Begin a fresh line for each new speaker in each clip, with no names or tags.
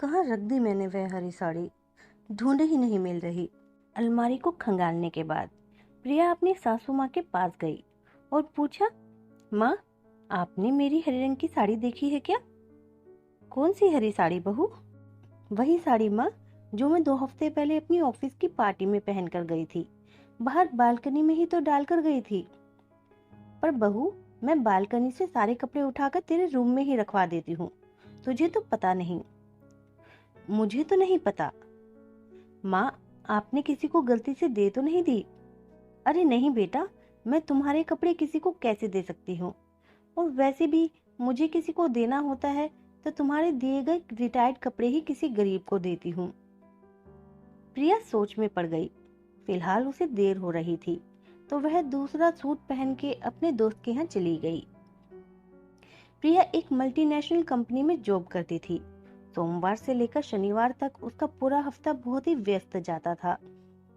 कहाँ रख दी मैंने वह हरी साड़ी, ढूंढे ही नहीं मिल रही। अलमारी को खंगालने के बाद प्रिया अपनी सासू माँ के पास गई और पूछा, माँ, आपने मेरी हरे रंग की साड़ी देखी है क्या? कौन सी हरी साड़ी बहू? वही साड़ी माँ, जो मैं 2 हफ्ते पहले अपनी ऑफिस की पार्टी में पहन कर गई थी। बाहर बालकनी में ही तो डाल कर गई थी। पर बहू, मैं बालकनी से सारे कपड़े उठाकर तेरे रूम में ही रखवा देती हूँ, तुझे तो पता नहीं। मुझे तो नहीं पता। माँ, आपने किसी को गलती से दे तो नहीं दी? अरे नहीं बेटा, मैं तुम्हारे कपड़े किसी को कैसे दे सकती हूँ? और वैसे भी मुझे किसी को देना होता है तो तुम्हारे दिए गए रिटायर्ड कपड़े ही किसी गरीब को देती हूँ। प्रिया सोच में पड़ गई। फिलहाल उसे देर हो रही थी तो वह दूसरा सूट पहन के अपने दोस्त के यहाँ चली गई। प्रिया एक मल्टीनेशनल कंपनी में जॉब करती थी। सोमवार से लेकर शनिवार तक उसका पूरा हफ्ता बहुत ही व्यस्त जाता था।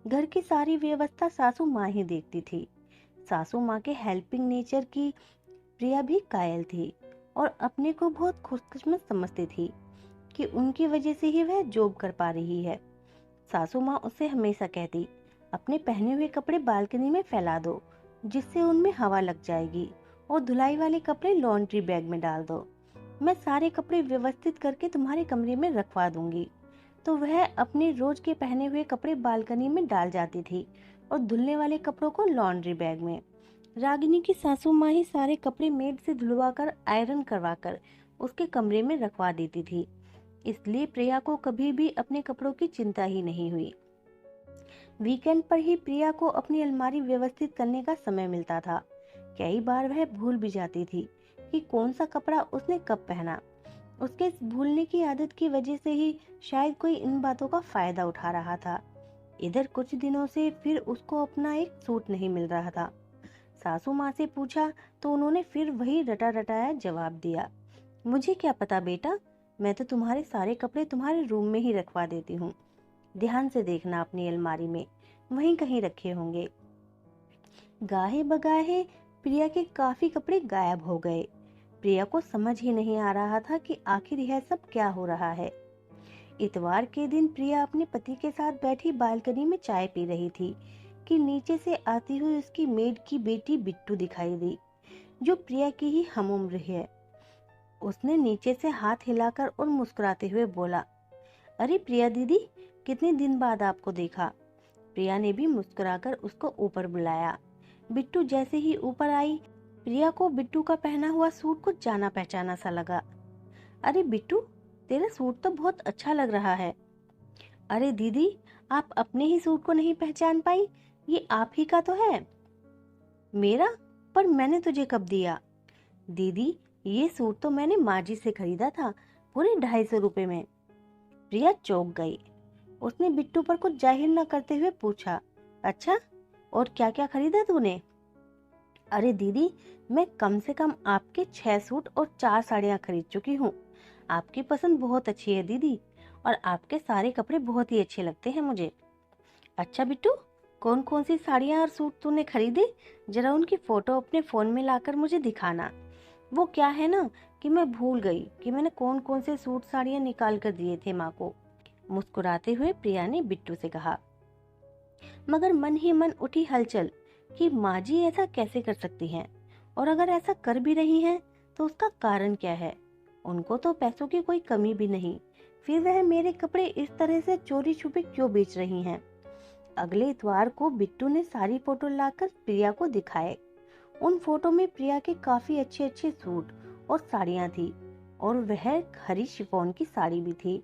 घर की सारी व्यवस्था सासू माँ ही देखती थी। सासू माँ के हेल्पिंग नेचर की प्रिया भी कायल थी और अपने को बहुत खुशकिस्मत समझती थी कि उनकी वजह से ही वह जॉब कर पा रही है। सासू माँ उससे हमेशा कहती, अपने पहने हुए कपड़े बालकनी में फैला दो, जिससे उनमें हवा लग जाएगी, और धुलाई वाले कपड़े लॉन्ड्री बैग में डाल दो। मैं सारे कपड़े व्यवस्थित करके तुम्हारे कमरे में रखवा दूंगी। तो वह अपने रोज के पहने हुए कपड़े बालकनी में डाल जाती थी और धुलने वाले कपड़ों को लॉन्ड्री बैग में। रागिनी की सासू माँ ही सारे कपड़े मेड से धुलवाकर आयरन करवाकर उसके कमरे में रखवा देती थी। इसलिए प्रिया को कभी भी अपने कपड़ों की चिंता ही नहीं हुई। वीकेंड पर ही प्रिया को अपनी अलमारी व्यवस्थित करने का समय मिलता था। कई बार वह भूल भी जाती थी कि कौन सा कपड़ा उसने कब पहना। उसके इस भूलने की आदत की वजह से ही शायद कोई इन बातों का फायदा उठा रहा था। इधर कुछ दिनों से फिर उसको अपना एक सूट नहीं मिल रहा था। सासू माँ से पूछा तो उन्होंने फिर वही रटा रटाया जवाब दिया, मुझे क्या पता बेटा, मैं तो तुम्हारे सारे कपड़े तुम्हारे रूम में ही रखवा देती हूँ। ध्यान से देखना, अपनी अलमारी में वहीं कहीं रखे होंगे। गाहे बगाहे प्रिया के काफी कपड़े गायब हो गए। प्रिया को समझ ही नहीं आ रहा था कि आखिर यह सब क्या हो रहा है। इतवार के दिन प्रिया अपने पति के साथ बैठी बालकनी में चाय पी रही थी कि नीचे से आती हुई उसकी मेड की बेटी बिट्टू दिखाई दी, जो प्रिया की ही हमउम्र है। उसने नीचे से हाथ हिलाकर और मुस्कुराते हुए बोला, अरे प्रिया दीदी, कितने दिन बाद आपको देखा। प्रिया ने भी मुस्कुराकर उसको ऊपर बुलाया। बिट्टू जैसे ही ऊपर आई, प्रिया को बिट्टू का पहना हुआ सूट कुछ जाना पहचाना सा लगा। अरे बिट्टू, तेरा सूट तो बहुत अच्छा लग रहा है। अरे दीदी, आप अपने ही सूट को नहीं पहचान पाई? ये आप ही का तो है। मेरा? पर मैंने तुझे कब दिया? दीदी, ये सूट तो मैंने माँ जी से खरीदा था, पूरे 250 रुपए में। प्रिया चौंक गई। उसने बिट्टू पर कुछ जाहिर न करते हुए पूछा, अच्छा, और क्या क्या खरीदा तूने? अरे दीदी, मैं कम से कम आपके 6 सूट और 4 साड़ियाँ खरीद चुकी हूँ। आपकी पसंद बहुत अच्छी है दीदी, और आपके सारे कपड़े बहुत ही अच्छे लगते हैं मुझे। अच्छा बिट्टू, कौन कौन सी साड़ियाँ और सूट तूने खरीदे? जरा उनकी फोटो अपने फोन में लाकर मुझे दिखाना। वो क्या है ना कि मैं भूल गई कि मैंने कौन कौन से सूट साड़ियाँ निकाल कर दिए थे माँ को। मुस्कुराते हुए प्रिया ने बिट्टू से कहा। मगर मन ही मन उठी हलचल कि माँ जी ऐसा कैसे कर सकती हैं, और अगर ऐसा कर भी रही हैं तो उसका कारण क्या है। उनको तो पैसों की कोई कमी भी नहीं, फिर वह मेरे कपड़े इस तरह से चोरी छुपे क्यों बेच रही हैं। अगले इतवार को बिट्टू ने सारी फोटो लाकर प्रिया को दिखाए। उन फोटो में प्रिया के काफी अच्छे अच्छे सूट और साड़ियाँ थी, और वह हरी शिफॉन की साड़ी भी थी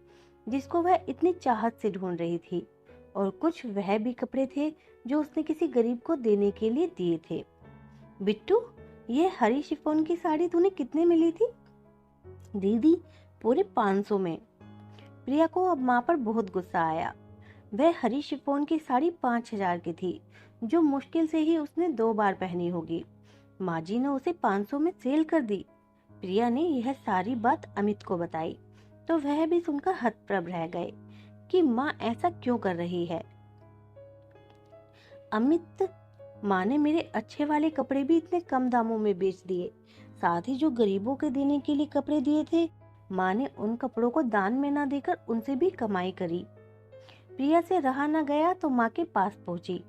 जिसको वह इतनी चाहत से ढूंढ रही थी, और कुछ वह भी कपड़े थे जो उसने किसी गरीब को देने के लिए दिए थे। बिट्टू, ये हरी शिफॉन की साड़ी तूने कितने में ली थी? दीदी, पूरे 500 में। प्रिया को अब माँ पर बहुत गुस्सा आया। वह हरी शिफॉन की साड़ी 5000 की थी, जो मुश्किल से ही उसने 2 बार पहनी होगी। माँ जी ने उसे 500 में सेल कर दी। प्रिया ने यह सारी बात अमित को बताई तो वह भी सुनकर हतप्रभ रह गए कि माँ ऐसा क्यों कर रही है। अमित, माँ ने मेरे अच्छे वाले कपड़े भी इतने कम दामों में बेच दिए, साथ ही जो गरीबों के देने के लिए कपड़े दिए थे माँ ने उन कपड़ों को दान में ना देकर उनसे भी कमाई करी। प्रिया से रहा न गया तो माँ के पास पहुंची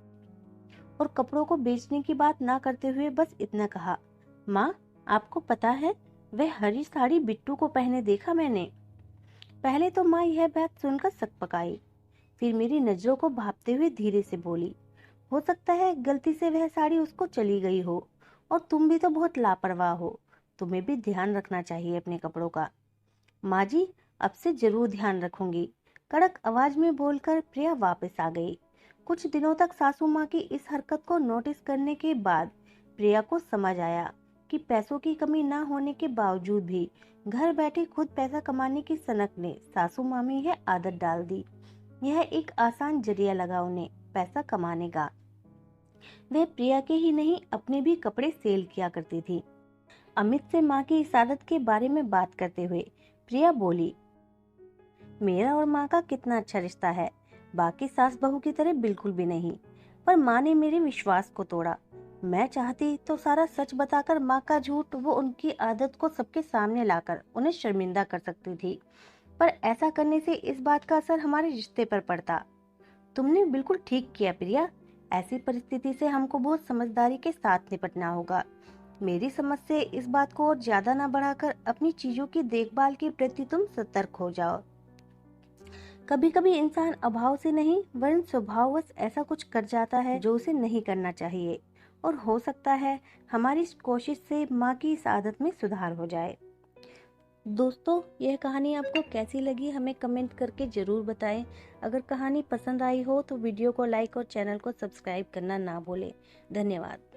और कपड़ों को बेचने की बात ना करते हुए बस इतना कहा, माँ आपको पता है वह हरी साड़ी बिट्टू को पहने देखा मैंने। पहले तो माँ यह बात सुनकर सकपकाई, फिर मेरी नजरों को भांपते हुए धीरे से बोली, हो सकता है गलती से वह साड़ी उसको चली गई हो, और तुम भी तो बहुत लापरवाह हो, तुम्हें भी ध्यान रखना चाहिए अपने कपड़ों का। माँ जी अब से जरूर ध्यान रखूंगी, कड़क आवाज में बोलकर प्रिया वापस आ गई। कुछ दिनों तक सासू माँ की इस हरकत को नोटिस करने के बाद प्रिया को समझ आया कि पैसों की कमी ना होने के बावजूद भी घर बैठे खुद पैसा कमाने की सनक ने सासू माँ में यह आदत डाल दी। यह एक आसान जरिया लगा उन्हें पैसा कमाने का। वह प्रिया के ही नहीं अपने भी कपड़े सेल किया करती थी। अमित से माँ की इस आदत के बारे में बात करते हुए प्रिया बोली, मेरा और माँ का कितना अच्छा रिश्ता है, बाकी सास बहू की तरह बिल्कुल भी नहीं, पर माँ ने मेरे विश्वास को तोड़ा। मैं चाहती तो सारा सच बताकर माँ का झूठ वो उनकी आदत को सबके सामने लाकर उन्हें शर्मिंदा कर सकती थी, पर ऐसा करने से इस बात का असर हमारे रिश्ते पर पड़ता। तुमने बिल्कुल ठीक किया प्रिया, ऐसी परिस्थिति से हमको बहुत समझदारी के साथ निपटना होगा। मेरी समझ से इस बात को और ज्यादा ना बढ़ाकर अपनी चीजों की देखभाल के प्रति तुम सतर्क हो जाओ। कभी कभी इंसान अभाव से नहीं वरन स्वभाववश ऐसा कुछ कर जाता है जो उसे नहीं करना चाहिए, और हो सकता है हमारी इस कोशिश से माँ की इस आदत में सुधार हो जाए। दोस्तों यह कहानी आपको कैसी लगी हमें कमेंट करके जरूर बताएं। अगर कहानी पसंद आई हो तो वीडियो को लाइक और चैनल को सब्सक्राइब करना ना भूलें। धन्यवाद।